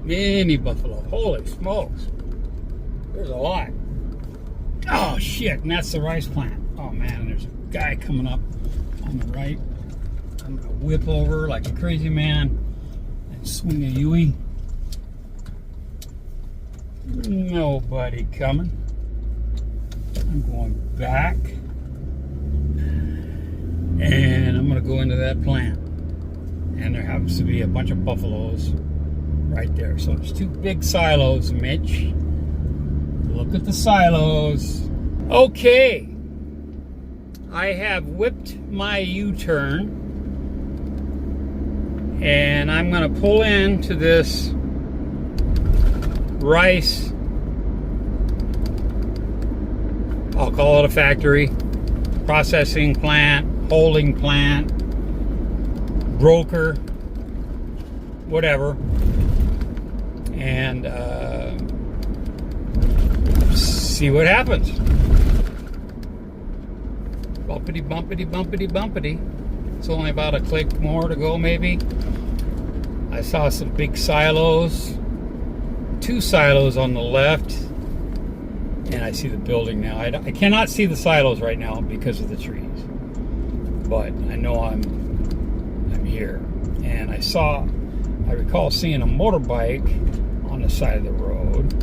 Many buffalo. Holy smokes. There's a lot. Oh shit, and that's the rice plant. Oh man, there's a guy coming up on the right. I'm gonna whip over like a crazy man and swing a Yui. Nobody coming. I'm going back. And I'm gonna go into that plant. And there happens to be a bunch of buffaloes right there. So there's two big silos, Mitch. Look at the silos. Okay. I have whipped my U-turn. And I'm gonna pull into this rice, I'll call it a factory, processing plant, holding plant, broker, whatever, and see what happens. Bumpity, bumpity, bumpity, bumpity. It's only about a click more to go, maybe. I saw some big silos, two silos on the left, and I see the building now. I cannot see the silos right now because of the trees, but I know I'm here. And I recall seeing a motorbike on the side of the road,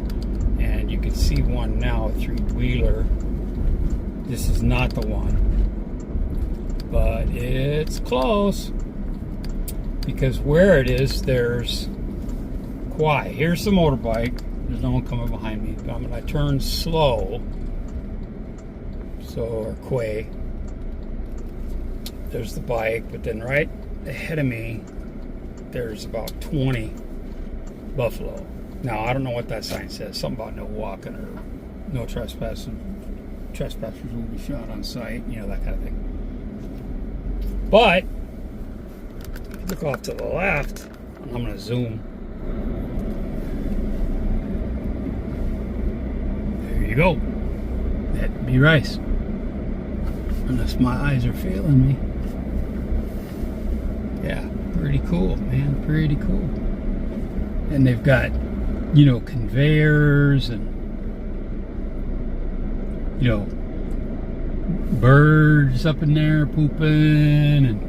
and you can see one now, a three-wheeler. This is not the one, but it's close, because where it is, there's quiet. Here's the motorbike. There's no one coming behind me. But I'm going to turn slow. Or quay. There's the bike, but then right ahead of me, there's about 20 buffalo. Now, I don't know what that sign says. Something about no walking or no trespassing. Trespassers will be shot on sight. You know, that kind of thing. But, look off to the left. I'm going to zoom. There you go. That'd be rice. Unless my eyes are failing me. Yeah, pretty cool, man. Pretty cool. And they've got, you know, conveyors and, you know, birds up in there pooping and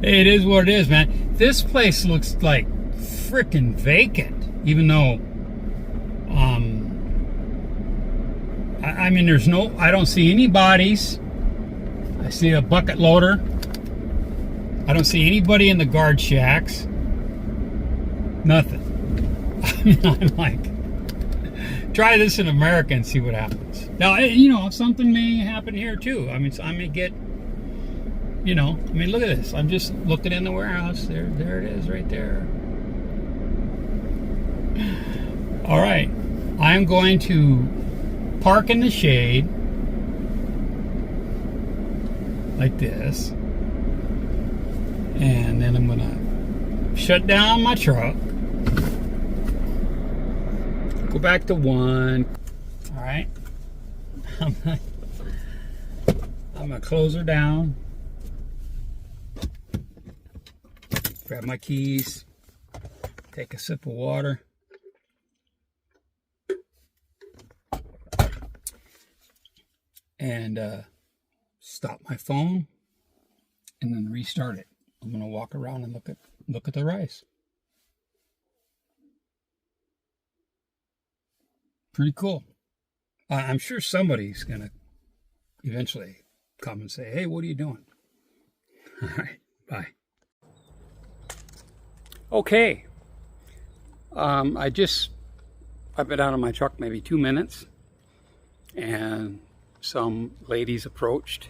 hey, it is what it is, man. This place looks like freaking vacant, even though I mean, I don't see any bodies. I see a bucket loader. I don't see anybody in the guard shacks. Nothing. I mean, I'm like, try this in America and see what happens. Now, you know, something may happen here too. I mean, I may get, you know, I mean, look at this. I'm just looking in the warehouse. There it is right there. All right. I'm going to park in the shade like this, and then I'm gonna shut down my truck, go back to one. All right, I'm gonna close her down, grab my keys, take a sip of water. And stop my phone, and then restart it. I'm gonna walk around and look at the rice. Pretty cool. I'm sure somebody's gonna eventually come and say, "Hey, what are you doing?" All right, bye. Okay. I've been out of my truck maybe 2 minutes, and some ladies approached,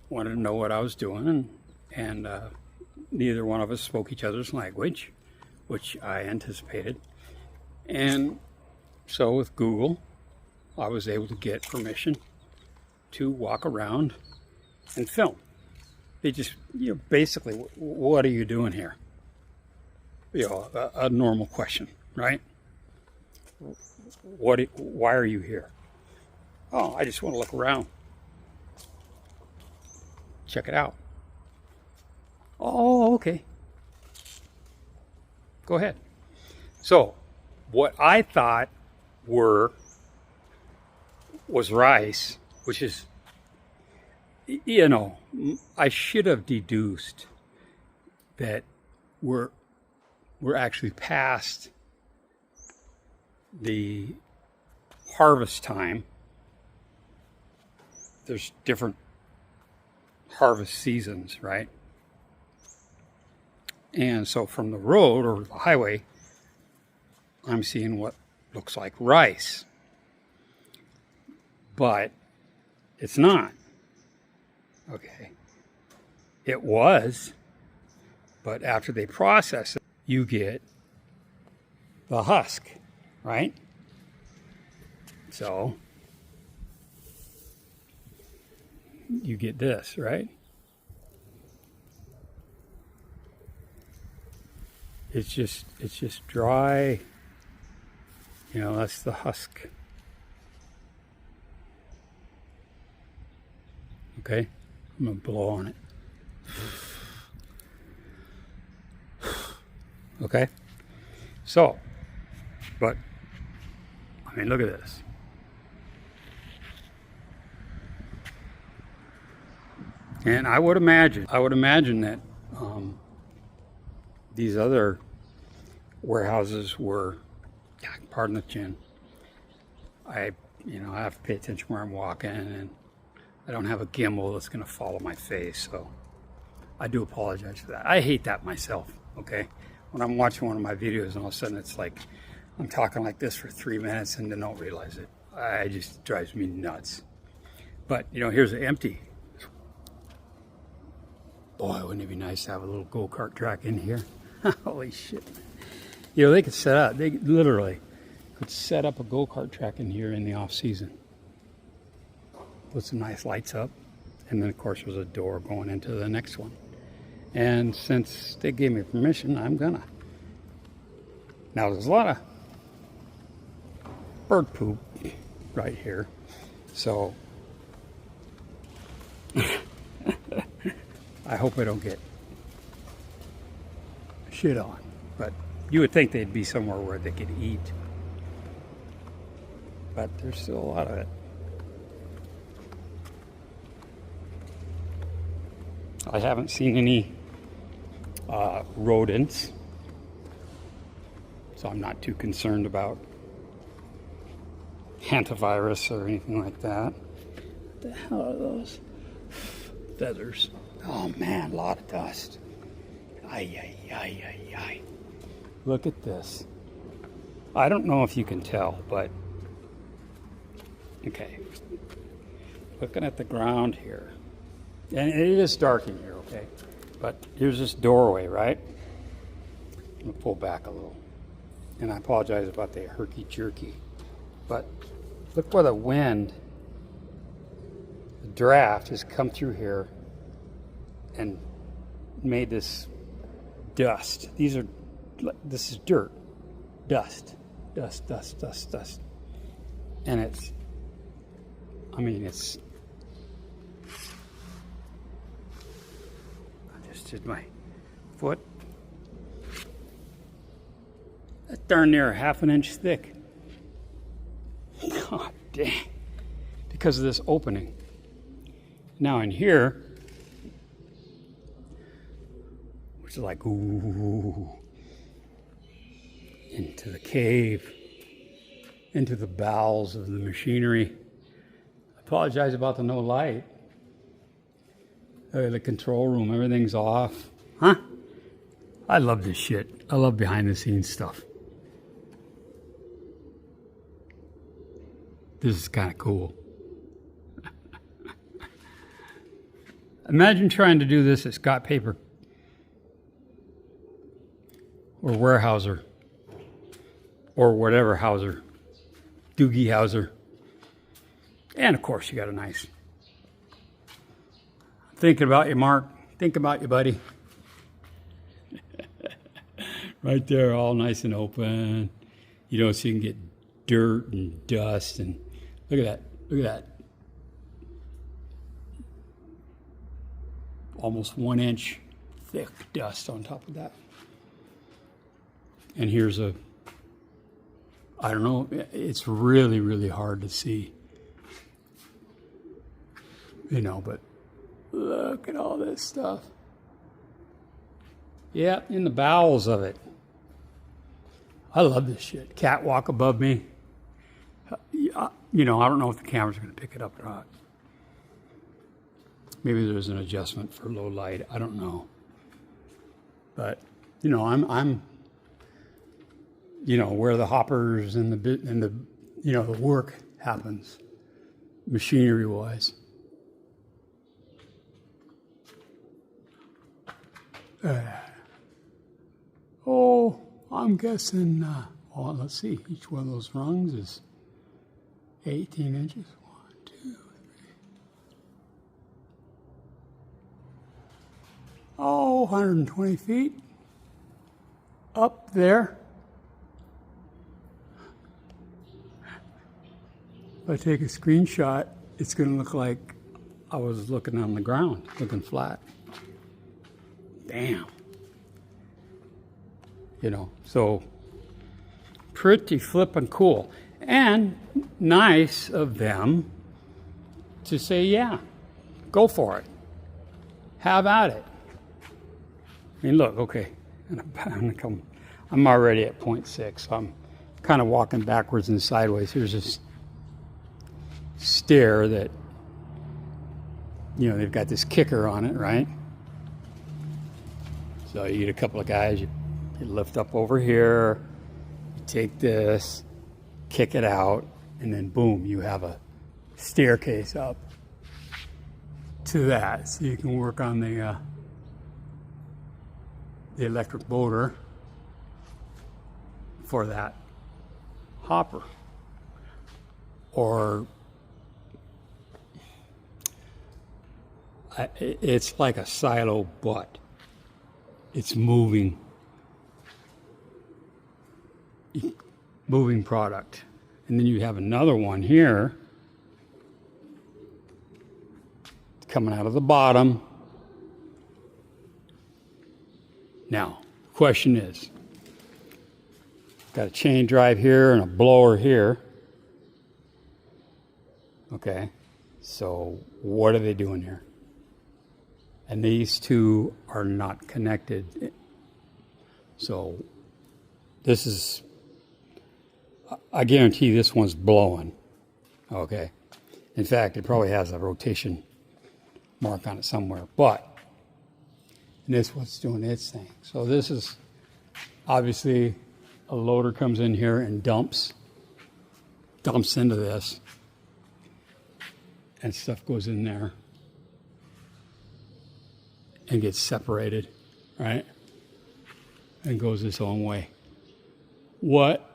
wanted to know what I was doing, and neither one of us spoke each other's language, which I anticipated. And so with Google, I was able to get permission to walk around and film. They just, you know, basically, what are you doing here? You know, a normal question, right? Why are you here? Oh, I just want to look around. Check it out. Oh, okay. Go ahead. So, what I thought was rice, which is, you know, I should have deduced that we're actually past the harvest time. There's different harvest seasons, right? And so from the road or the highway, I'm seeing what looks like rice. But it's not. Okay. It was, but after they process it, you get the husk, right? So you get this, right? It's just dry. You know, that's the husk. Okay, I'm gonna blow on it. Okay, so, but I mean, look at this. And I would imagine that these other warehouses were, pardon the chin. I have to pay attention where I'm walking, and I don't have a gimbal that's going to follow my face, so I do apologize for that. I hate that myself, okay? When I'm watching one of my videos and all of a sudden it's like I'm talking like this for 3 minutes and then don't realize it. It just drives me nuts. But, here's an empty. Boy, wouldn't it be nice to have a little go-kart track in here? Holy shit. They could they literally could set up a go-kart track in here in the off-season. Put some nice lights up, and then of course there's a door going into the next one. And since they gave me permission, I'm gonna. Now there's a lot of bird poop right here, so I hope I don't get shit on. But you would think they'd be somewhere where they could eat, but there's still a lot of it. I haven't seen any rodents, so I'm not too concerned about hantavirus or anything like that. What the hell are those? Feathers. Oh man, a lot of dust. Ay, ay, ay, ay, ay. Look at this. I don't know if you can tell, but okay. Looking at the ground here. And it is dark in here, okay? But here's this doorway, right? I'm going to pull back a little. And I apologize about the herky-jerky. But look where the wind, the draft has come through here and made this dust. This is dirt. Dust. Dust, dust, dust, dust. And it's did my foot. That's darn near half an inch thick. God dang. Because of this opening. Now in here, which is like, ooh, into the cave, into the bowels of the machinery. I apologize about the no light. The control room, everything's off. Huh? I love this shit. I love behind the scenes stuff. This is kind of cool. Imagine trying to do this at Scott Paper or Weyerhaeuser or whatever Hauser, Doogie Howser. And of course you got a nice. Thinking about you, Mark. Think about you, buddy. Right there, all nice and open. So you can get dirt and dust and look at that. Look at that. Almost 1 inch thick dust on top of that. And here's a, I don't know, it's really, really hard to see. You know, but look at all this stuff. Yeah, in the bowels of it. I love this shit. Catwalk above me. You know, I don't know if the camera's going to pick it up or not. Maybe there's an adjustment for low light. I don't know. But, you know, I'm you know, where the hoppers and the you know, the work happens, machinery-wise. Oh, I'm guessing, well, let's see, each one of those rungs is 18 inches. 1, 2, 3. Oh, 120 feet up there. If I take a screenshot, it's going to look like I was looking on the ground, looking flat. Damn. You know, so pretty flippin' cool. And nice of them to say, yeah, go for it. Have at it. I mean, look, okay. I'm already at 0.6. So I'm kind of walking backwards and sideways. Here's this stair that, you know, they've got this kicker on it, right? So you get a couple of guys, you lift up over here, you take this, kick it out, and then boom, you have a staircase up to that. So you can work on the electric motor for that hopper. Or it's like a silo butt. It's moving product. And then you have another one here coming out of the bottom. Now, the question is, got a chain drive here and a blower here. Okay, so what are they doing here? And these two are not connected. So this is, I guarantee this one's blowing. Okay. In fact, it probably has a rotation mark on it somewhere. But and this one's doing its thing. So this is obviously a loader comes in here and dumps into this. And stuff goes in there and gets separated, right? And goes its own way. What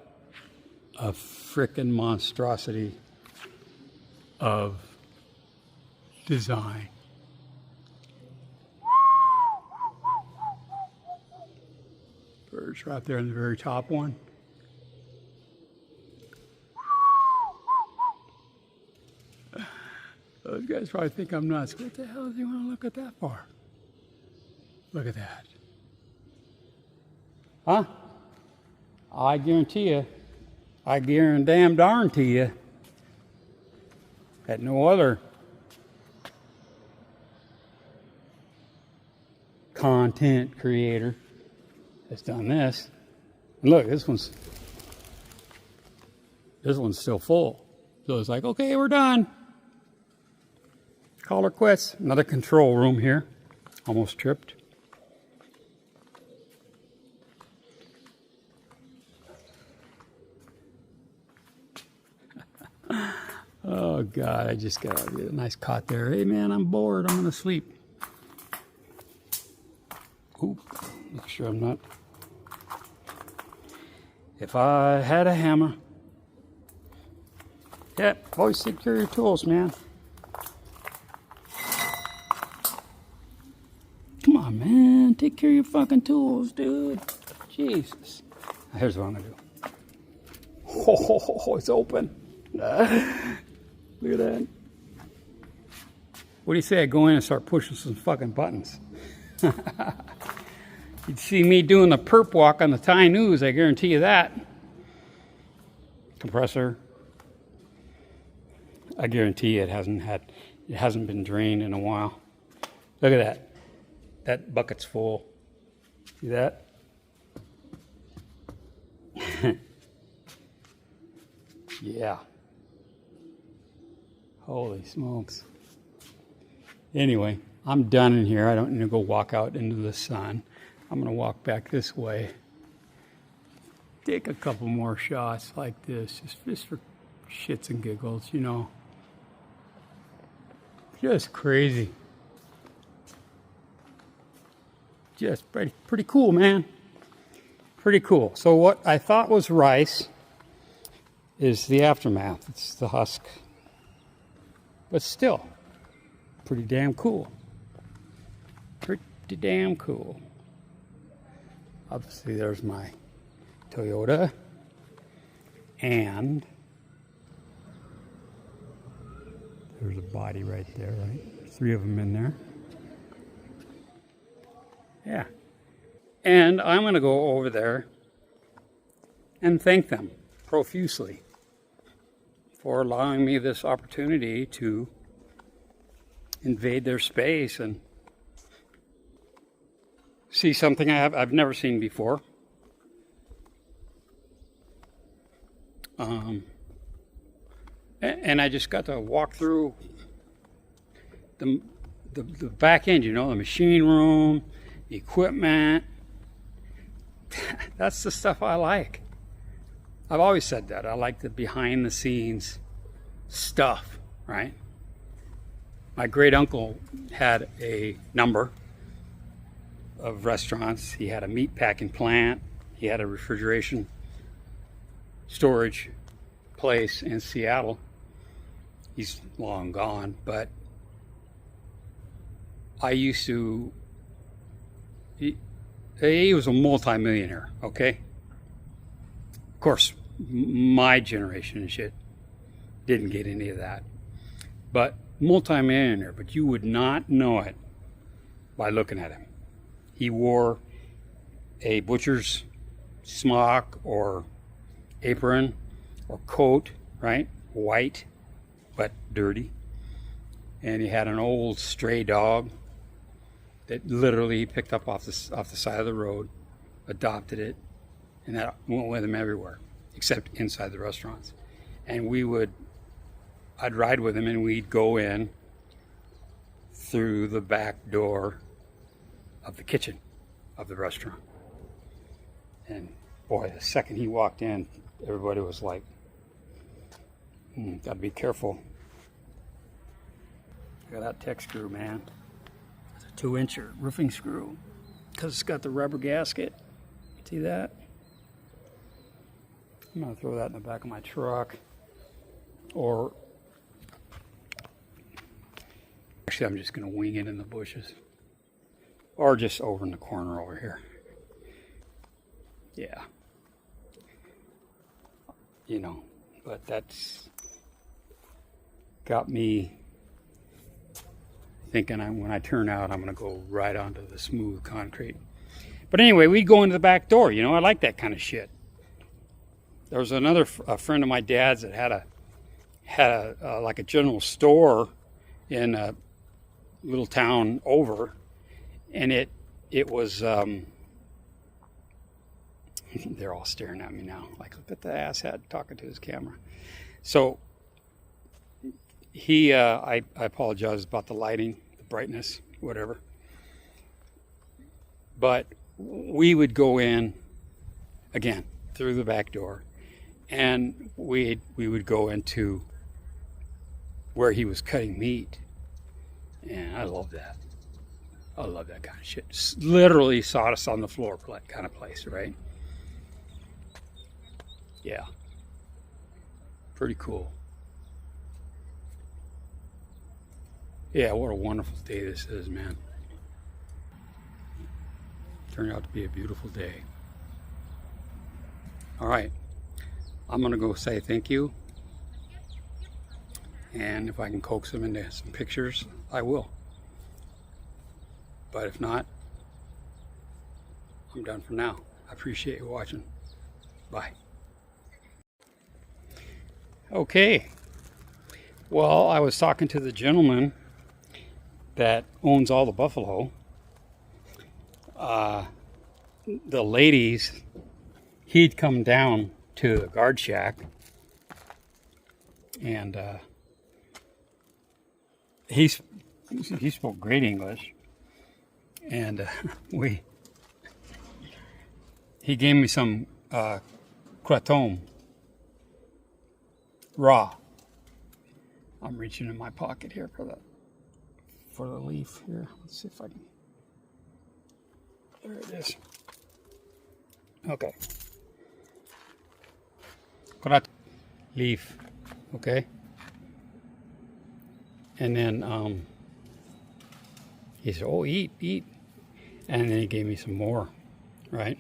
a frickin' monstrosity of design. Birds right there in the very top one. Those guys probably think I'm nuts. What the hell do you want to look at that for? Look at that. Huh? I guarantee you, I guarantee you, that no other content creator has done this. And look, this one's still full. So it's like, okay, we're done. Call her quits. Another control room here. Almost tripped. Oh, God, I just got a nice cot there. Hey, man, I'm bored. I'm going to sleep. Oop, make sure I'm not. If I had a hammer. Yep, always take care of your tools, man. Come on, man. Take care of your fucking tools, dude. Jesus. Here's what I'm going to do. Oh, it's open. Look at that. What do you say I go in and start pushing some fucking buttons? You'd see me doing the perp walk on the Thai news, I guarantee you that. Compressor. I guarantee it hasn't been drained in a while. Look at that. That bucket's full. See that? Yeah. Holy smokes. Anyway, I'm done in here. I don't need to go walk out into the sun. I'm going to walk back this way. Take a couple more shots like this, just for shits and giggles, you know. Just crazy. Just pretty cool, man. Pretty cool. So what I thought was rice is the aftermath. It's the husk. But still, pretty damn cool. Pretty damn cool. Obviously, there's my Toyota. And there's a body right there, right? 3 of them in there. Yeah. And I'm going to go over there and thank them profusely for allowing me this opportunity to invade their space and see something I've never seen before. And I just got to walk through the back end, you know, the machine room, equipment. That's the stuff I like. I've always said that. I like the behind the scenes stuff, right? My great uncle had a number of restaurants. He had a meat packing plant. He had a refrigeration storage place in Seattle. He's long gone, but I used to, he was a multi-millionaire, okay? Of course, my generation and shit didn't get any of that. But multi-millionaire, but you would not know it by looking at him. He wore a butcher's smock or apron or coat, right? White, but dirty. And he had an old stray dog that literally he picked up off the side of the road, adopted it, and that went with him everywhere, except inside the restaurants. And I'd ride with him and we'd go in through the back door of the kitchen of the restaurant. And boy, the second he walked in, everybody was like, gotta be careful. Look at that tech screw, man. It's a 2-incher roofing screw because it's got the rubber gasket. See that? I'm gonna throw that in the back of my truck. Or actually, I'm just gonna wing it in the bushes. Or just over in the corner over here. Yeah. You know, but that's got me thinking when I turn out, I'm going to go right onto the smooth concrete. But anyway, we'd go into the back door. You know, I like that kind of shit. There was a friend of my dad's that had a like a general store in a little town over, and it was they're all staring at me now, like, look at the asshat talking to his camera. So I apologize about the lighting, the brightness, whatever. But we would go in again through the back door, and we would go into where he was cutting meat, and I love that. I love that kind of shit. It's literally sawdust on the floor kind of place, right? Yeah. Pretty cool. Yeah, what a wonderful day this is, man. Turned out to be a beautiful day. All right. I'm going to go say thank you. And if I can coax them into some pictures, I will. But if not, I'm done for now. I appreciate you watching. Bye. Okay. Well, I was talking to the gentleman that owns all the buffalo. The ladies, he'd come down to the guard shack, and he spoke great English, and he gave me some kratom raw. I'm reaching in my pocket here for the leaf here. Let's see if I can. There it is. Okay. Krat leaf. Okay. And then he said, "Oh, eat." And then he gave me some more, right?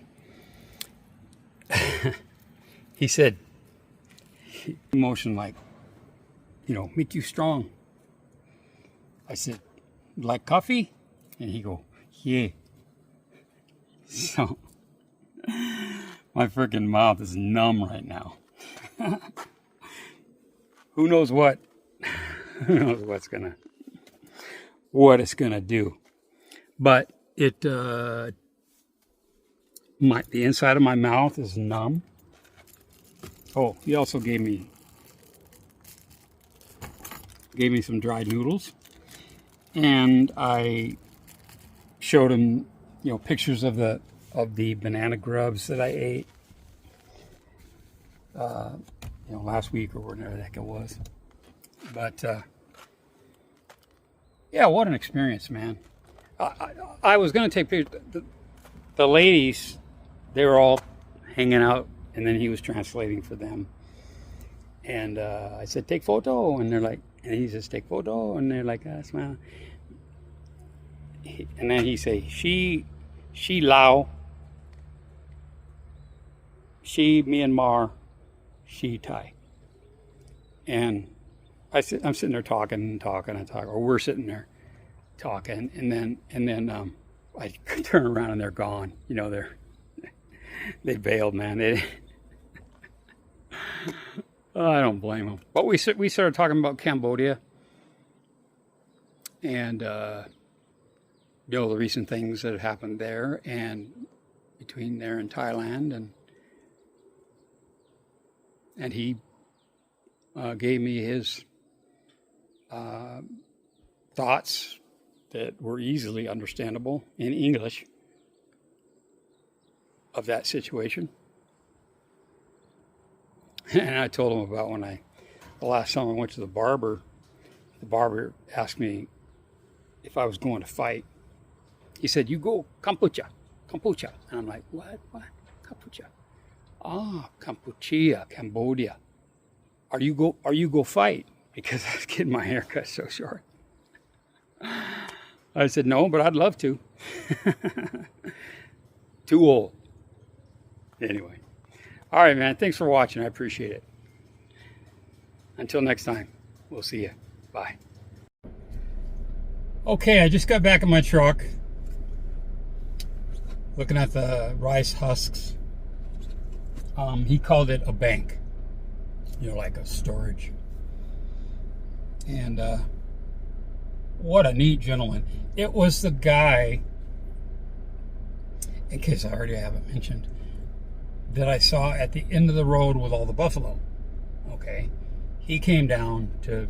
He said, emotion like, make you strong. I said, like coffee? And he go, yeah. So, my freaking mouth is numb right now. Who knows what? Who knows what it's gonna do? But it, the inside of my mouth is numb. Oh, he also gave me some dried noodles, and I showed him, pictures of the banana grubs that I ate, last week or whatever the heck it was. But yeah, what an experience, man! I was gonna take pictures. The ladies, they were all hanging out, and then he was translating for them. And I said, take photo, and they're like, and he says, take photo, and they're like, smile. And then he say, she Lao, she Myanmar, she Thai. And I'm sitting there talking, or we're sitting there talking, and then I turn around and they're gone. They bailed, man. I don't blame them. But we started talking about Cambodia, and the recent things that have happened there, and between there and Thailand, and he gave me his thoughts that were easily understandable in English of that situation. And I told him about the last time I went to the barber asked me if I was going to fight. He said, you go Kampuchea. And I'm like, what? Kampuchea? Kampuchea, Cambodia. Are you go fight? Because I was getting my hair cut so short. I said, no, but I'd love to. Too old. Anyway. All right, man. Thanks for watching. I appreciate it. Until next time, we'll see you. Bye. Okay, I just got back in my truck. Looking at the Rice Husks. He called it a bank. Like a storage. And what a neat gentleman. It was the guy, in case I already haven't mentioned, that I saw at the end of the road with all the buffalo. Okay. He came down to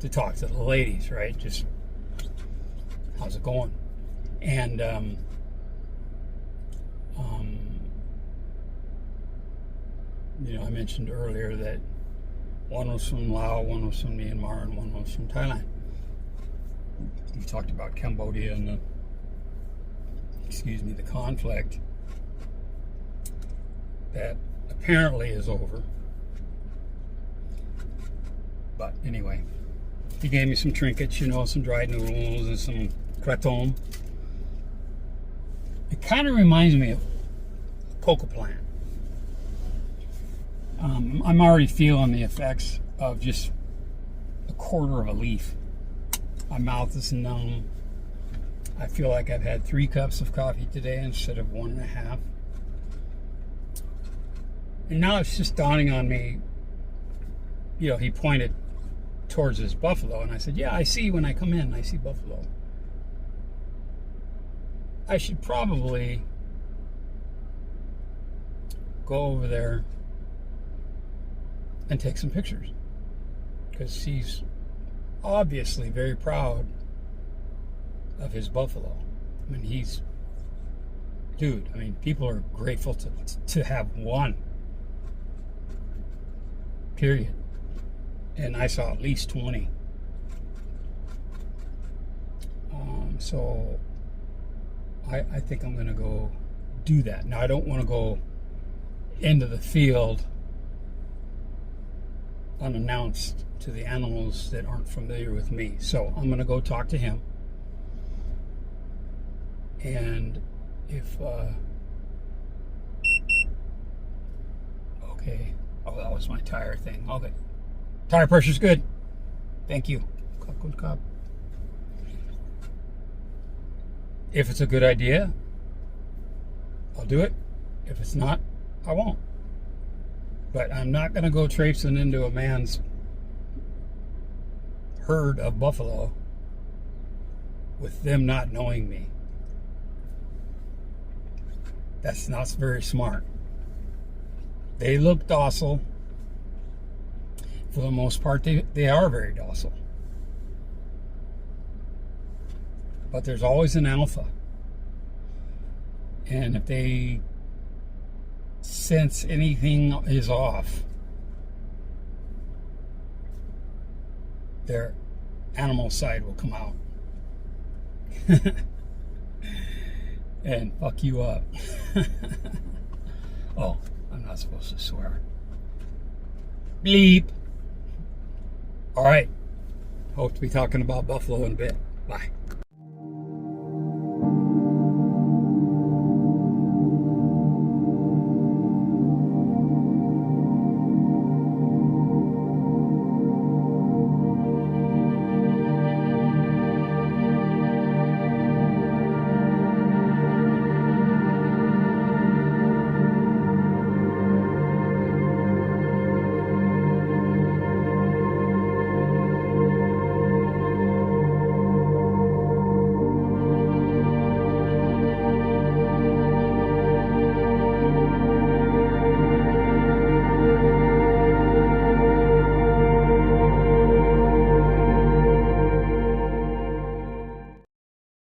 talk to the ladies, right? Just, how's it going? And I mentioned earlier that one was from Laos, one was from Myanmar, and one was from Thailand. We talked about Cambodia and the conflict that apparently is over. But anyway, he gave me some trinkets, some dried noodles and some kratom. It kind of reminds me of cocoa plant. I'm already feeling the effects of just a quarter of a leaf. My mouth is numb. I feel like I've had 3 cups of coffee today instead of 1.5. And now it's just dawning on me, you know, he pointed towards his buffalo, and I said, yeah, I see when I come in, I see buffalo. I should probably go over there and take some pictures, because he's obviously very proud of his buffalo. I mean, people are grateful to have one, period. And I saw at least 20. So I think I'm going to go do that. Now, I don't want to go into the field unannounced to the animals that aren't familiar with me. So I'm going to go talk to him. And if, okay. Oh, that was my tire thing. Okay. Tire pressure's good. Thank you. Cop. If it's a good idea, I'll do it. If it's not, I won't. But I'm not going to go traipsing into a man's herd of buffalo with them not knowing me. That's not very smart. They look docile. For the most part, they are very docile. But there's always an alpha. And if they sense anything is off, their animal side will come out and fuck you up. Oh, I'm not supposed to swear. Bleep. All right. Hope to be talking about buffalo in a bit. Bye.